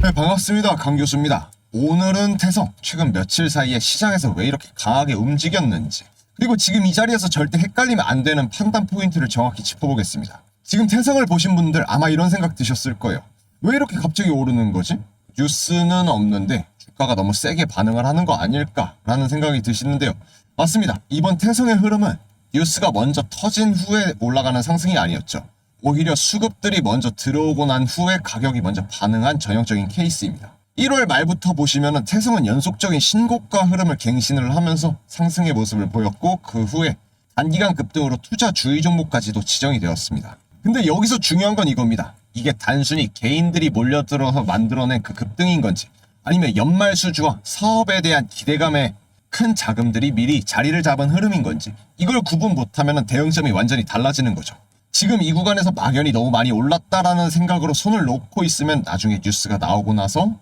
네, 반갑습니다. 강 교수입니다. 오늘은 태성 최근 며칠 사이에 시장에서 왜 이렇게 강하게 움직였는지, 그리고 지금 이 자리에서 절대 헷갈리면 안 되는 판단 포인트를 정확히 짚어보겠습니다. 지금 태성을 보신 분들 아마 이런 생각 드셨을 거예요. 왜 이렇게 갑자기 오르는 거지? 뉴스는 없는데 주가가 너무 세게 반응을 하는 거 아닐까라는 생각이 드시는데요. 맞습니다. 이번 태성의 흐름은 뉴스가 먼저 터진 후에 올라가는 상승이 아니었죠. 오히려 수급들이 먼저 들어오고 난 후에 가격이 먼저 반응한 전형적인 케이스입니다. 1월 말부터 보시면은 태성은 연속적인 신고가 흐름을 갱신을 하면서 상승의 모습을 보였고, 그 후에 단기간 급등으로 투자 주의 종목까지도 지정이 되었습니다. 근데 여기서 중요한 건 이겁니다. 이게 단순히 개인들이 몰려들어서 만들어낸 그 급등인 건지, 아니면 연말 수주와 사업에 대한 기대감에 큰 자금들이 미리 자리를 잡은 흐름인 건지, 이걸 구분 못하면 대응점이 완전히 달라지는 거죠. 지금 이 구간에서 막연히 너무 많이 올랐다라는 생각으로 손을 놓고 있으면 나중에 뉴스가 나오고 나서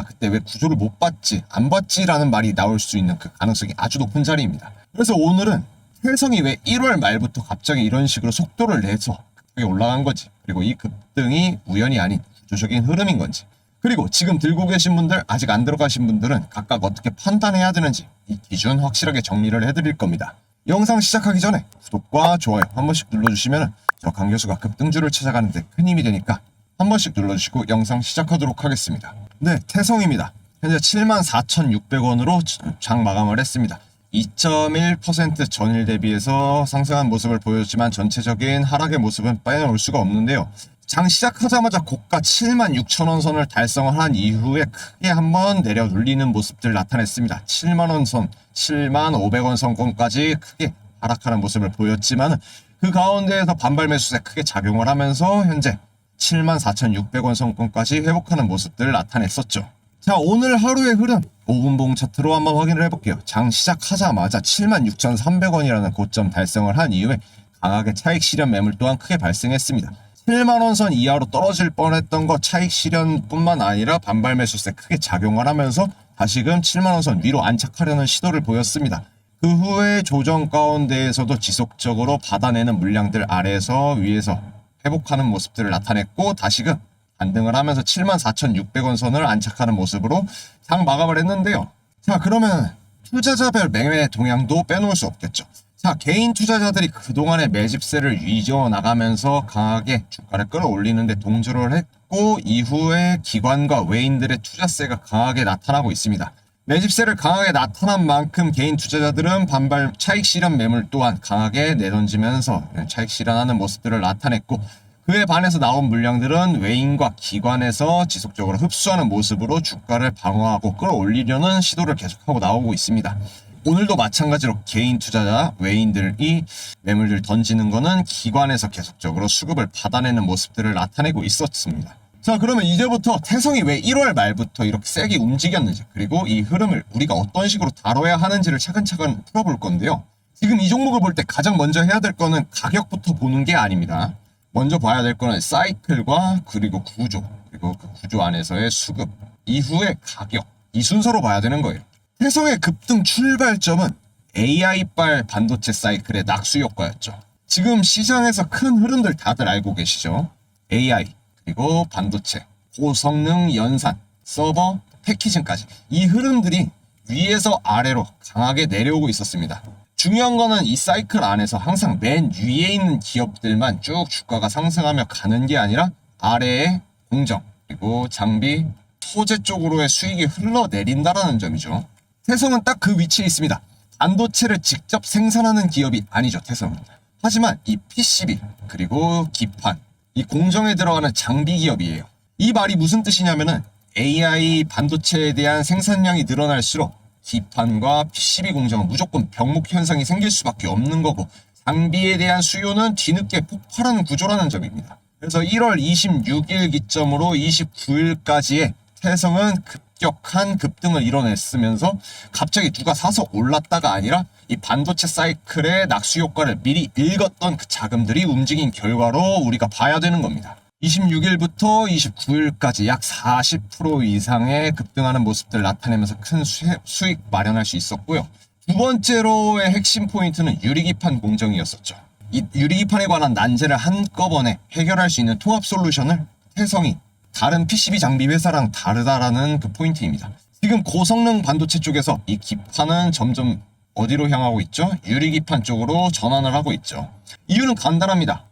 그때 왜 구조를 못 봤지, 안 봤지라는 말이 나올 수 있는 그 가능성이 아주 높은 자리입니다. 그래서 오늘은 태성이 왜 1월 말부터 갑자기 이런 식으로 속도를 내서 급하게 올라간 건지, 그리고 이 급등이 우연이 아닌 구조적인 흐름인 건지, 그리고 지금 들고 계신 분들, 아직 안 들어가신 분들은 각각 어떻게 판단해야 되는지 이 기준 확실하게 정리를 해드릴 겁니다. 영상 시작하기 전에 구독과 좋아요 한 번씩 눌러주시면 저 강 교수가 급등주를 찾아가는 데 큰 힘이 되니까 한 번씩 눌러주시고 영상 시작하도록 하겠습니다. 네, 태성입니다. 현재 74,600원으로 장 마감을 했습니다. 2.1% 전일 대비해서 상승한 모습을 보였지만 전체적인 하락의 모습은 빼놓을 수가 없는데요. 장 시작하자마자 고가 76,000원 선을 달성을 한 이후에 크게 한번 내려 눌리는 모습들 나타냈습니다. 7만원 선, 75,000원 선권까지 크게 하락하는 모습을 보였지만 그 가운데에서 반발 매수세 크게 작용을 하면서 현재 74,600원 선권까지 회복하는 모습들을 나타냈었죠. 자, 오늘 하루의 흐름 5분봉 차트로 한번 확인을 해볼게요. 장 시작하자마자 76,300원이라는 고점 달성을 한 이후에 강하게 차익 실현 매물 또한 크게 발생했습니다. 7만원 선 이하로 떨어질 뻔했던 거 차익 실현뿐만 아니라 반발 매수세 크게 작용을 하면서 다시금 7만원 선 위로 안착하려는 시도를 보였습니다. 그 후에 조정 가운데에서도 지속적으로 받아내는 물량들 아래에서 위에서 회복하는 모습들을 나타냈고, 다시금 반등을 하면서 74,600원 선을 안착하는 모습으로 장 마감을 했는데요. 자, 그러면 투자자별 매매 동향도 빼놓을 수 없겠죠. 자, 개인 투자자들이 그동안의 매집세를 이어나가면서 강하게 주가를 끌어올리는데 동조를 했고, 이후에 기관과 외인들의 투자세가 강하게 나타나고 있습니다. 매집세를 강하게 나타난 만큼 개인 투자자들은 반발 차익 실현 매물 또한 강하게 내던지면서 차익 실현하는 모습들을 나타냈고, 그에 반해서 나온 물량들은 외인과 기관에서 지속적으로 흡수하는 모습으로 주가를 방어하고 끌어올리려는 시도를 계속하고 나오고 있습니다. 오늘도 마찬가지로 개인 투자자, 외인들이 매물을 던지는 거는 기관에서 계속적으로 수급을 받아내는 모습들을 나타내고 있었습니다. 자, 그러면 이제부터 태성이 왜 1월 말부터 이렇게 세게 움직였는지, 그리고 이 흐름을 우리가 어떤 식으로 다뤄야 하는지를 차근차근 풀어볼 건데요. 지금 이 종목을 볼 때 가장 먼저 해야 될 거는 가격부터 보는 게 아닙니다. 먼저 봐야 될 거는 사이클과 그리고 구조, 그리고 그 구조 안에서의 수급, 이후에 가격, 이 순서로 봐야 되는 거예요. 태성의 급등 출발점은 AI발 반도체 사이클의 낙수 효과였죠. 지금 시장에서 큰 흐름들 다들 알고 계시죠? AI, 그리고 반도체, 고성능 연산, 서버, 패키징까지 이 흐름들이 위에서 아래로 강하게 내려오고 있었습니다. 중요한 거는 이 사이클 안에서 항상 맨 위에 있는 기업들만 쭉 주가가 상승하며 가는 게 아니라 아래에 공정, 그리고 장비, 소재 쪽으로의 수익이 흘러내린다라는 점이죠. 태성은 딱 그 위치에 있습니다. 반도체를 직접 생산하는 기업이 아니죠, 태성은. 하지만 이 PCB, 그리고 기판, 이 공정에 들어가는 장비 기업이에요. 이 말이 무슨 뜻이냐면은 AI 반도체에 대한 생산량이 늘어날수록 기판과 PCB 공정은 무조건 병목 현상이 생길 수밖에 없는 거고, 장비에 대한 수요는 뒤늦게 폭발하는 구조라는 점입니다. 그래서 1월 26일 기점으로 29일까지의 태성은 급격한 급등을 이뤄냈으면서 갑자기 누가 사서 올랐다가 아니라 이 반도체 사이클의 낙수 효과를 미리 읽었던 그 자금들이 움직인 결과로 우리가 봐야 되는 겁니다. 26일부터 29일까지 약 40% 이상의 급등하는 모습들 나타내면서 큰 수익 마련할 수 있었고요. 두 번째로의 핵심 포인트는 유리기판 공정이었었죠. 이 유리기판에 관한 난제를 한꺼번에 해결할 수 있는 통합 솔루션을 태성이 다른 PCB 장비 회사랑 다르다라는 그 포인트입니다. 지금 고성능 반도체 쪽에서 이 기판은 점점 어디로 향하고 있죠? 유리기판 쪽으로 전환을 하고 있죠. 이유는 간단합니다.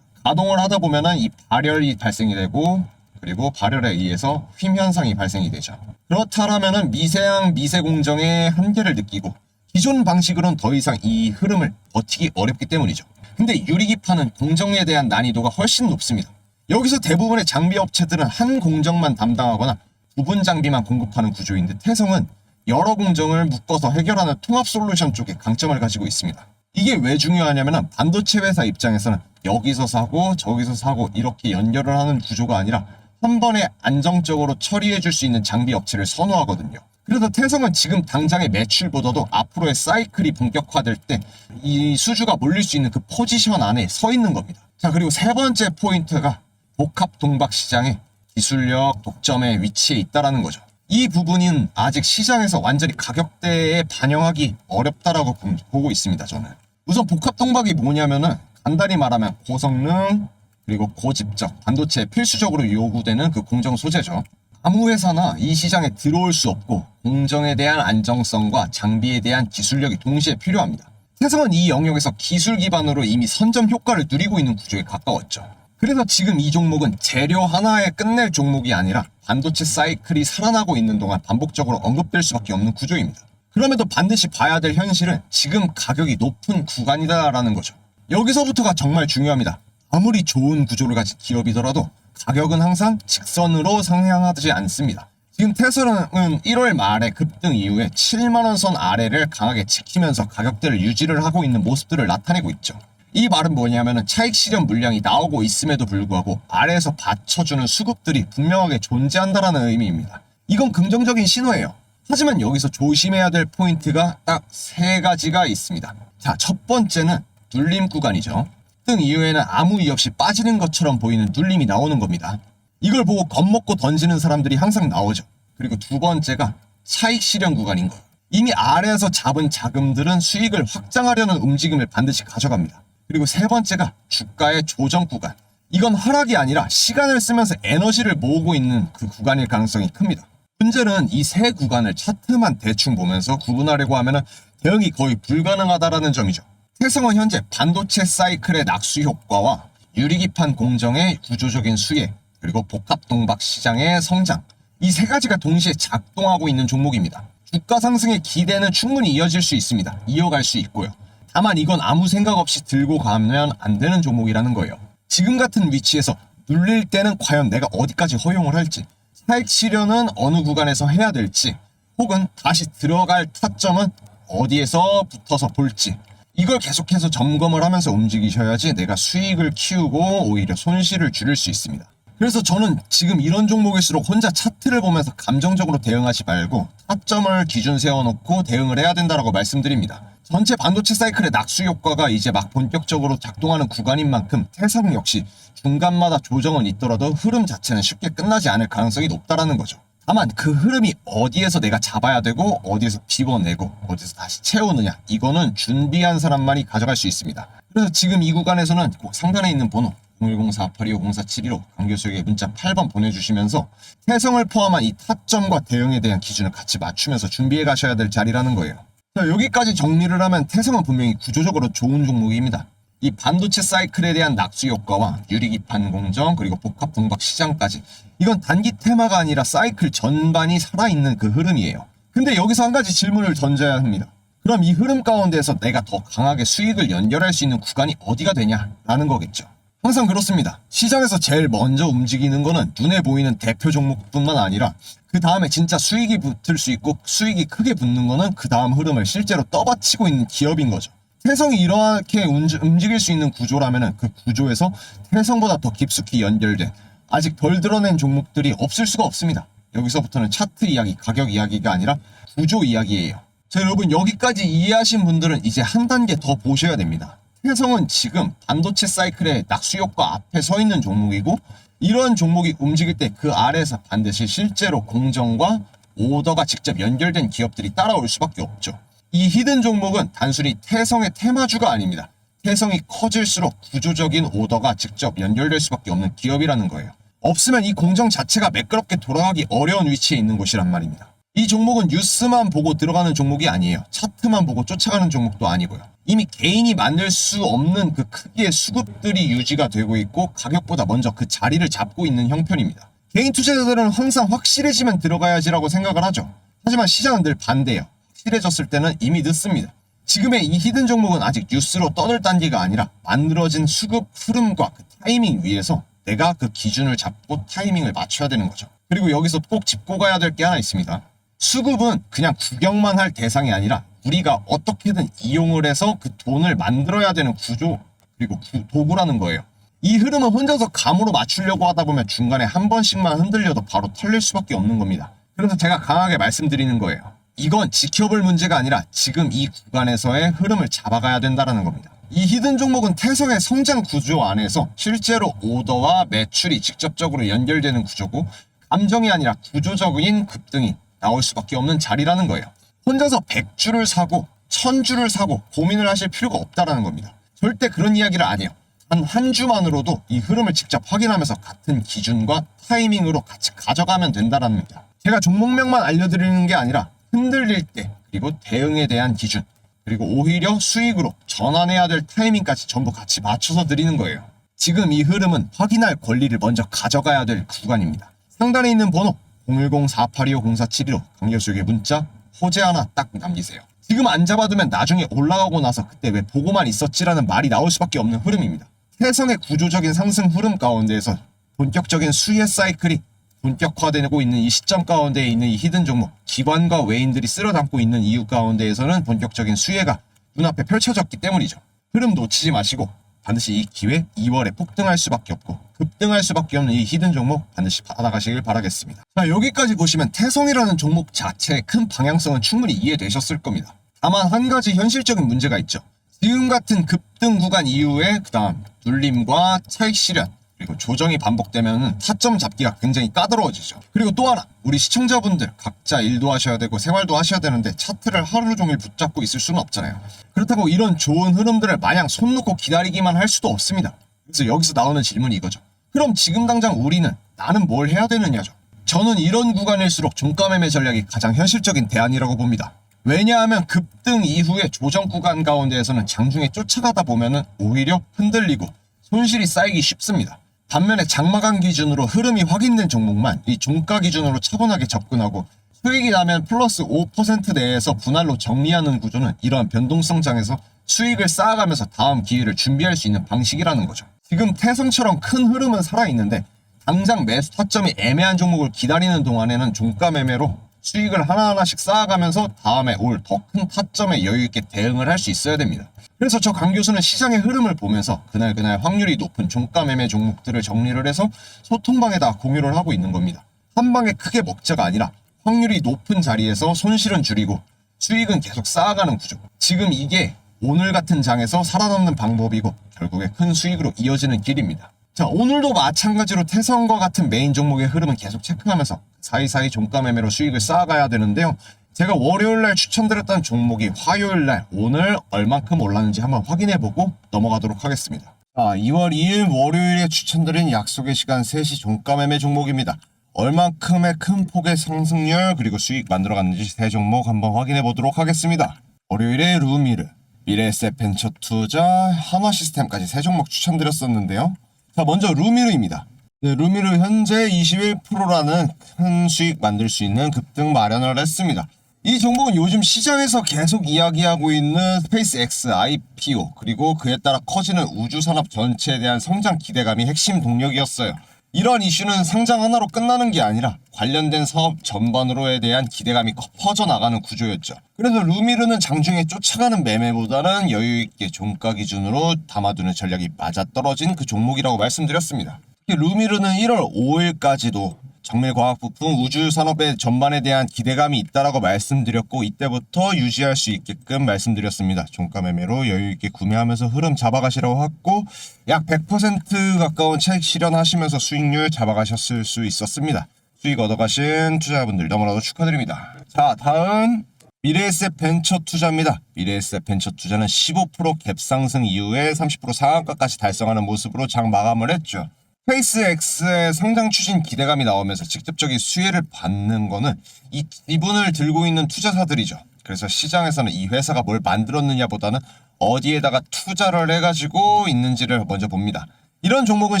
가동을 하다 보면은 이 발열이 발생이 되고, 그리고 발열에 의해서 휨 현상이 발생이 되죠. 그렇다면은 미세한 미세 공정의 한계를 느끼고 기존 방식으로는 더 이상 이 흐름을 버티기 어렵기 때문이죠. 근데 유리기판은 공정에 대한 난이도가 훨씬 높습니다. 여기서 대부분의 장비 업체들은 한 공정만 담당하거나 부분 장비만 공급하는 구조인데, 태성은 여러 공정을 묶어서 해결하는 통합 솔루션 쪽에 강점을 가지고 있습니다. 이게 왜 중요하냐면 반도체 회사 입장에서는 여기서 사고 저기서 사고 이렇게 연결을 하는 구조가 아니라 한 번에 안정적으로 처리해 줄 수 있는 장비 업체를 선호하거든요. 그래서 태성은 지금 당장의 매출보다도 앞으로의 사이클이 본격화될 때 이 수주가 몰릴 수 있는 그 포지션 안에 서 있는 겁니다. 자, 그리고 세 번째 포인트가 복합 동박 시장의 기술력 독점의 위치에 있다라는 거죠. 이 부분은 아직 시장에서 완전히 가격대에 반영하기 어렵다라고 보고 있습니다, 저는. 우선 복합 동박이 뭐냐면은 간단히 말하면 고성능 그리고 고집적 반도체에 필수적으로 요구되는 그 공정 소재죠. 아무 회사나 이 시장에 들어올 수 없고 공정에 대한 안정성과 장비에 대한 기술력이 동시에 필요합니다. 태성은 이 영역에서 기술 기반으로 이미 선점 효과를 누리고 있는 구조에 가까웠죠. 그래서 지금 이 종목은 재료 하나에 끝낼 종목이 아니라 반도체 사이클이 살아나고 있는 동안 반복적으로 언급될 수밖에 없는 구조입니다. 그럼에도 반드시 봐야 될 현실은 지금 가격이 높은 구간이다라는 거죠. 여기서부터가 정말 중요합니다. 아무리 좋은 구조를 가진 기업이더라도 가격은 항상 직선으로 상향하지 않습니다. 지금 테슬라는 1월 말에 급등 이후에 7만원 선 아래를 강하게 지키면서 가격대를 유지를 하고 있는 모습들을 나타내고 있죠. 이 말은 뭐냐면은 차익 실현 물량이 나오고 있음에도 불구하고 아래에서 받쳐주는 수급들이 분명하게 존재한다라는 의미입니다. 이건 긍정적인 신호예요. 하지만 여기서 조심해야 될 포인트가 딱 세 가지가 있습니다. 자, 첫 번째는 눌림 구간이죠. 등 이후에는 아무 이유 없이 빠지는 것처럼 보이는 눌림이 나오는 겁니다. 이걸 보고 겁먹고 던지는 사람들이 항상 나오죠. 그리고 두 번째가 차익 실현 구간인 거예요. 이미 아래에서 잡은 자금들은 수익을 확장하려는 움직임을 반드시 가져갑니다. 그리고 세 번째가 주가의 조정 구간. 이건 하락이 아니라 시간을 쓰면서 에너지를 모으고 있는 그 구간일 가능성이 큽니다. 문제는 이 세 구간을 차트만 대충 보면서 구분하려고 하면 대응이 거의 불가능하다라는 점이죠. 태성은 현재 반도체 사이클의 낙수 효과와 유리기판 공정의 구조적인 수혜, 그리고 복합 동박 시장의 성장, 이 세 가지가 동시에 작동하고 있는 종목입니다. 주가 상승의 기대는 충분히 이어질 수 있습니다. 이어갈 수 있고요. 다만 이건 아무 생각 없이 들고 가면 안 되는 종목이라는 거예요. 지금 같은 위치에서 눌릴 때는 과연 내가 어디까지 허용을 할지, 차익 실현은 어느 구간에서 해야 될지, 혹은 다시 들어갈 타점은 어디에서 붙어서 볼지, 이걸 계속해서 점검을 하면서 움직이셔야지 내가 수익을 키우고 오히려 손실을 줄일 수 있습니다. 그래서 저는 지금 이런 종목일수록 혼자 차트를 보면서 감정적으로 대응하지 말고 타점을 기준 세워놓고 대응을 해야 된다고 말씀드립니다. 전체 반도체 사이클의 낙수 효과가 이제 막 본격적으로 작동하는 구간인 만큼 태성 역시 중간마다 조정은 있더라도 흐름 자체는 쉽게 끝나지 않을 가능성이 높다라는 거죠. 다만 그 흐름이 어디에서 내가 잡아야 되고 어디에서 비워내고 어디서 다시 채우느냐, 이거는 준비한 사람만이 가져갈 수 있습니다. 그래서 지금 이 구간에서는 꼭 상단에 있는 번호 010-4825-0472로 강 교수에게 문자 8번 보내주시면서 태성을 포함한 이 타점과 대응에 대한 기준을 같이 맞추면서 준비해 가셔야 될 자리라는 거예요. 자, 여기까지 정리를 하면 태성은 분명히 구조적으로 좋은 종목입니다. 이 반도체 사이클에 대한 낙수 효과와 유리기판 공정 그리고 복합 동박 시장까지, 이건 단기 테마가 아니라 사이클 전반이 살아있는 그 흐름이에요. 근데 여기서 한 가지 질문을 던져야 합니다. 그럼 이 흐름 가운데에서 내가 더 강하게 수익을 연결할 수 있는 구간이 어디가 되냐라는 거겠죠. 항상 그렇습니다. 시장에서 제일 먼저 움직이는 거는 눈에 보이는 대표 종목뿐만 아니라 그 다음에 진짜 수익이 붙을 수 있고 수익이 크게 붙는 거는 그 다음 흐름을 실제로 떠받치고 있는 기업인 거죠. 태성이 이렇게 움직일 수 있는 구조라면 그 구조에서 태성보다 더 깊숙이 연결된 아직 덜 드러낸 종목들이 없을 수가 없습니다. 여기서부터는 차트 이야기, 가격 이야기가 아니라 구조 이야기예요. 자, 여러분 여기까지 이해하신 분들은 이제 한 단계 더 보셔야 됩니다. 태성은 지금 반도체 사이클의 낙수 효과 앞에 서 있는 종목이고, 이런 종목이 움직일 때 그 아래에서 반드시 실제로 공정과 오더가 직접 연결된 기업들이 따라올 수밖에 없죠. 이 히든 종목은 단순히 태성의 테마주가 아닙니다. 태성이 커질수록 구조적인 오더가 직접 연결될 수밖에 없는 기업이라는 거예요. 없으면 이 공정 자체가 매끄럽게 돌아가기 어려운 위치에 있는 곳이란 말입니다. 이 종목은 뉴스만 보고 들어가는 종목이 아니에요. 차트만 보고 쫓아가는 종목도 아니고요. 이미 개인이 만들 수 없는 그 크기의 수급들이 유지가 되고 있고 가격보다 먼저 그 자리를 잡고 있는 형편입니다. 개인 투자자들은 항상 확실해지면 들어가야지라고 생각을 하죠. 하지만 시장은 늘 반대예요. 확실해졌을 때는 이미 늦습니다. 지금의 이 히든 종목은 아직 뉴스로 떠들 단계가 아니라 만들어진 수급 흐름과 그 타이밍 위에서 내가 그 기준을 잡고 타이밍을 맞춰야 되는 거죠. 그리고 여기서 꼭 짚고 가야 될 게 하나 있습니다. 수급은 그냥 구경만 할 대상이 아니라 우리가 어떻게든 이용을 해서 그 돈을 만들어야 되는 구조 그리고 도구라는 거예요. 이 흐름은 혼자서 감으로 맞추려고 하다 보면 중간에 한 번씩만 흔들려도 바로 털릴 수밖에 없는 겁니다. 그래서 제가 강하게 말씀드리는 거예요. 이건 지켜볼 문제가 아니라 지금 이 구간에서의 흐름을 잡아가야 된다는 겁니다. 이 히든 종목은 태성의 성장 구조 안에서 실제로 오더와 매출이 직접적으로 연결되는 구조고 감정이 아니라 구조적인 급등이 나올 수밖에 없는 자리라는 거예요. 혼자서 100주를 사고 1000주를 사고 고민을 하실 필요가 없다는 겁니다. 절대 그런 이야기를 안 해요. 한 주만으로도 이 흐름을 직접 확인하면서 같은 기준과 타이밍으로 같이 가져가면 된다는 겁니다. 제가 종목명만 알려드리는 게 아니라 흔들릴 때 그리고 대응에 대한 기준 그리고 오히려 수익으로 전환해야 될 타이밍까지 전부 같이 맞춰서 드리는 거예요. 지금 이 흐름은 확인할 권리를 먼저 가져가야 될 구간입니다. 상단에 있는 번호 010-4825-0472로 강 교수에게 문자 호재 하나 딱 남기세요. 지금 안 잡아두면 나중에 올라가고 나서 그때 왜 보고만 있었지라는 말이 나올 수밖에 없는 흐름입니다. 태성의 구조적인 상승 흐름 가운데에서 본격적인 수혜 사이클이 본격화되고 있는 이 시점 가운데에 있는 이 히든 종목, 기관과 외인들이 쓸어 담고 있는 이유 가운데에서는 본격적인 수혜가 눈앞에 펼쳐졌기 때문이죠. 흐름 놓치지 마시고 반드시 이 기회 2월에 폭등할 수밖에 없고 급등할 수밖에 없는 이 히든 종목 반드시 받아가시길 바라겠습니다. 자, 여기까지 보시면 태성이라는 종목 자체의 큰 방향성은 충분히 이해되셨을 겁니다. 다만 한 가지 현실적인 문제가 있죠. 지금 같은 급등 구간 이후에 그 다음 눌림과 차익 실현 그리고 조정이 반복되면 타점 잡기가 굉장히 까다로워지죠. 그리고 또 하나 우리 시청자분들 각자 일도 하셔야 되고 생활도 하셔야 되는데 차트를 하루 종일 붙잡고 있을 수는 없잖아요. 그렇다고 이런 좋은 흐름들을 마냥 손 놓고 기다리기만 할 수도 없습니다. 그래서 여기서 나오는 질문이 이거죠. 그럼 지금 당장 우리는 나는 뭘 해야 되느냐죠. 저는 이런 구간일수록 종가 매매 전략이 가장 현실적인 대안이라고 봅니다. 왜냐하면 급등 이후의 조정 구간 가운데에서는 장중에 쫓아가다 보면은 오히려 흔들리고 손실이 쌓이기 쉽습니다. 반면에 장마감 기준으로 흐름이 확인된 종목만 이 종가 기준으로 차분하게 접근하고 수익이 나면 플러스 5% 내에서 분할로 정리하는 구조는 이러한 변동성장에서 수익을 쌓아가면서 다음 기회를 준비할 수 있는 방식이라는 거죠. 지금 태성처럼 큰 흐름은 살아있는데 당장 매수 타점이 애매한 종목을 기다리는 동안에는 종가 매매로 수익을 하나하나씩 쌓아가면서 다음에 올 더 큰 타점에 여유있게 대응을 할 수 있어야 됩니다. 그래서 저 강 교수는 시장의 흐름을 보면서 그날 확률이 높은 종가 매매 종목들을 정리를 해서 소통방에다 공유를 하고 있는 겁니다. 한 방에 크게 먹자가 아니라 확률이 높은 자리에서 손실은 줄이고 수익은 계속 쌓아가는 구조. 지금 이게 오늘 같은 장에서 살아남는 방법이고 결국에 큰 수익으로 이어지는 길입니다. 자, 오늘도 마찬가지로 태성과 같은 메인 종목의 흐름은 계속 체크하면서 사이사이 종가 매매로 수익을 쌓아가야 되는데요. 제가 월요일날 추천드렸던 종목이 화요일날 오늘 얼만큼 올랐는지 한번 확인해보고 넘어가도록 하겠습니다. 자, 2월 2일 월요일에 추천드린 약속의 시간 3시 종가 매매 종목입니다. 얼만큼의 큰 폭의 상승률 그리고 수익 만들어갔는지 세 종목 한번 확인해보도록 하겠습니다. 월요일에 루미르, 미래에셋벤처투자, 한화시스템까지 세 종목 추천드렸었는데요. 자, 먼저 루미르입니다. 네, 루미르 현재 21%라는 큰 수익 만들 수 있는 급등 마련을 했습니다. 이 종목은 요즘 시장에서 계속 이야기하고 있는 스페이스X IPO 그리고 그에 따라 커지는 우주산업 전체에 대한 성장 기대감이 핵심 동력이었어요. 이런 이슈는 상장 하나로 끝나는 게 아니라 관련된 사업 전반으로에 대한 기대감이 퍼져나가는 구조였죠. 그래서 루미르는 장중에 쫓아가는 매매보다는 여유있게 종가 기준으로 담아두는 전략이 맞아떨어진 그 종목이라고 말씀드렸습니다. 특히 루미르는 1월 5일까지도 정밀과학부품 우주산업의 전반에 대한 기대감이 있다라고 말씀드렸고 이때부터 유지할 수 있게끔 말씀드렸습니다. 종가 매매로 여유있게 구매하면서 흐름 잡아가시라고 했고 약 100% 가까운 차익 실현하시면서 수익률 잡아가셨을 수 있었습니다. 수익 얻어가신 투자자분들 너무나도 축하드립니다. 자, 다음 미래에셋 벤처 투자입니다. 미래에셋 벤처 투자는 15% 갭상승 이후에 30% 상한가까지 달성하는 모습으로 장 마감을 했죠. 스페이스X의 성장 추진 기대감이 나오면서 직접적인 수혜를 받는 거는 이 지분을 들고 있는 투자사들이죠. 그래서 시장에서는 이 회사가 뭘 만들었느냐보다는 어디에다가 투자를 해가지고 있는지를 먼저 봅니다. 이런 종목은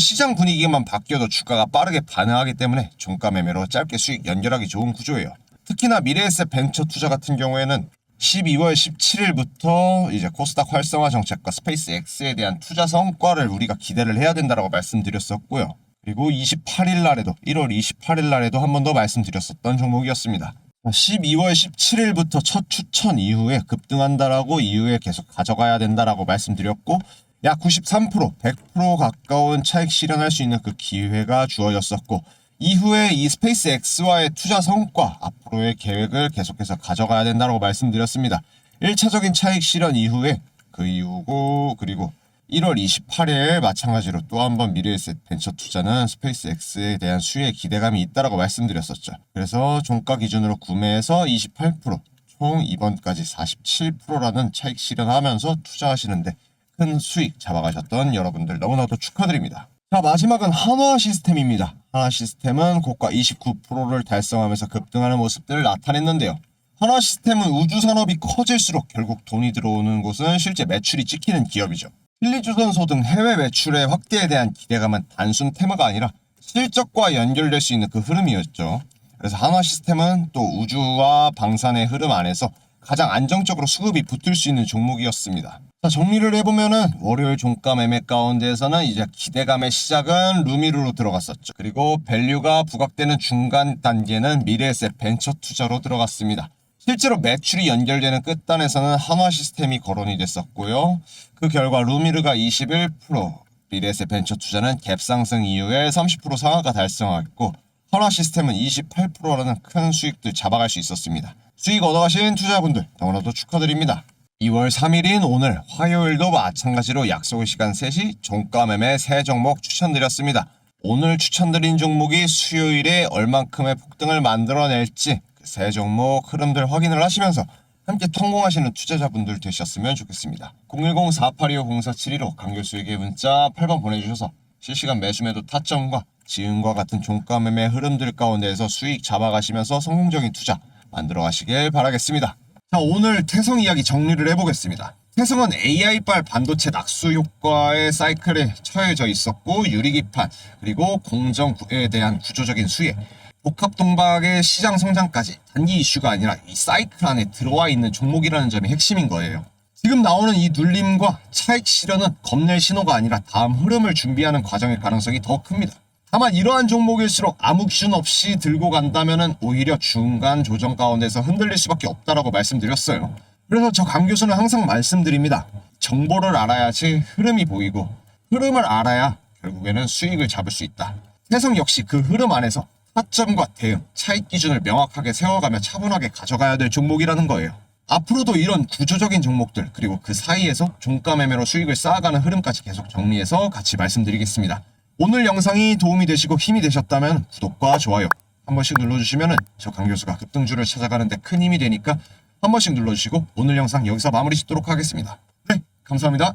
시장 분위기만 바뀌어도 주가가 빠르게 반응하기 때문에 종가 매매로 짧게 수익 연결하기 좋은 구조예요. 특히나 미래에셋 벤처 투자 같은 경우에는 12월 17일부터 이제 코스닥 활성화 정책과 스페이스X에 대한 투자 성과를 우리가 기대를 해야 된다라고 말씀드렸었고요. 그리고 28일 날에도 1월 28일 날에도 한 번 더 말씀드렸었던 종목이었습니다. 12월 17일부터 첫 추천 이후에 급등한다라고 이후에 계속 가져가야 된다라고 말씀드렸고 약 93%, 100% 가까운 차익 실현할 수 있는 그 기회가 주어졌었고 이후에 이 스페이스X와의 투자 성과, 앞으로의 계획을 계속해서 가져가야 된다고 말씀드렸습니다. 1차적인 차익 실현 이후에 그 이후고 그리고 1월 28일 마찬가지로 또 한 번 미래에셋 벤처 투자는 스페이스X에 대한 수혜의 기대감이 있다라고 말씀드렸었죠. 그래서 종가 기준으로 구매해서 28%, 총 이번까지 47%라는 차익 실현하면서 투자하시는데 큰 수익 잡아가셨던 여러분들 너무나도 축하드립니다. 자, 마지막은 한화 시스템입니다. 한화 시스템은 고가 29%를 달성하면서 급등하는 모습들을 나타냈는데요. 한화 시스템은 우주 산업이 커질수록 결국 돈이 들어오는 곳은 실제 매출이 찍히는 기업이죠. 필리조선소 등 해외 매출의 확대에 대한 기대감은 단순 테마가 아니라 실적과 연결될 수 있는 그 흐름이었죠. 그래서 한화 시스템은 또 우주와 방산의 흐름 안에서 가장 안정적으로 수급이 붙을 수 있는 종목이었습니다. 자, 정리를 해보면은 월요일 종가 매매 가운데에서는 이제 기대감의 시작은 루미루로 들어갔었죠. 그리고 밸류가 부각되는 중간 단계는 미래에셋 벤처 투자로 들어갔습니다. 실제로 매출이 연결되는 끝단에서는 한화 시스템이 거론이 됐었고요. 그 결과 루미르가 21%, 미래에셋 벤처 투자는 갭 상승 이후에 30% 상한가 달성했고 한화 시스템은 28%라는 큰 수익들 잡아갈 수 있었습니다. 수익 얻어가신 투자분들 너무나도 축하드립니다. 2월 3일인 오늘 화요일도 마찬가지로 약속의 시간 3시 종가 매매 3종목 추천드렸습니다. 오늘 추천드린 종목이 수요일에 얼만큼의 폭등을 만들어낼지 그 3종목 흐름들 확인을 하시면서 함께 성공하시는 투자자분들 되셨으면 좋겠습니다. 010-4825-0472로 강교수에게 문자 8번 보내주셔서 실시간 매수매도 타점과 지금과 같은 종가 매매 흐름들 가운데에서 수익 잡아가시면서 성공적인 투자 만들어 가시길 바라겠습니다. 자, 오늘 태성 이야기 정리를 해보겠습니다. 태성은 AI발 반도체 낙수 효과의 사이클에 처해져 있었고 유리기판 그리고 공정에 대한 구조적인 수혜 복합 동박의 시장 성장까지 단기 이슈가 아니라 이 사이클 안에 들어와 있는 종목이라는 점이 핵심인 거예요. 지금 나오는 이 눌림과 차익 실현은 겁낼 신호가 아니라 다음 흐름을 준비하는 과정의 가능성이 더 큽니다. 다만 이러한 종목일수록 아무 기준 없이 들고 간다면 오히려 중간 조정 가운데서 흔들릴 수밖에 없다라고 말씀드렸어요. 그래서 저 강 교수는 항상 말씀드립니다. 정보를 알아야지 흐름이 보이고 흐름을 알아야 결국에는 수익을 잡을 수 있다. 태성 역시 그 흐름 안에서 타점과 대응, 차익 기준을 명확하게 세워가며 차분하게 가져가야 될 종목이라는 거예요. 앞으로도 이런 구조적인 종목들 그리고 그 사이에서 종가 매매로 수익을 쌓아가는 흐름까지 계속 정리해서 같이 말씀드리겠습니다. 오늘 영상이 도움이 되시고 힘이 되셨다면 구독과 좋아요 한 번씩 눌러주시면 저 강교수가 급등주를 찾아가는 데 큰 힘이 되니까 한 번씩 눌러주시고 오늘 영상 여기서 마무리 짓도록 하겠습니다. 네, 감사합니다.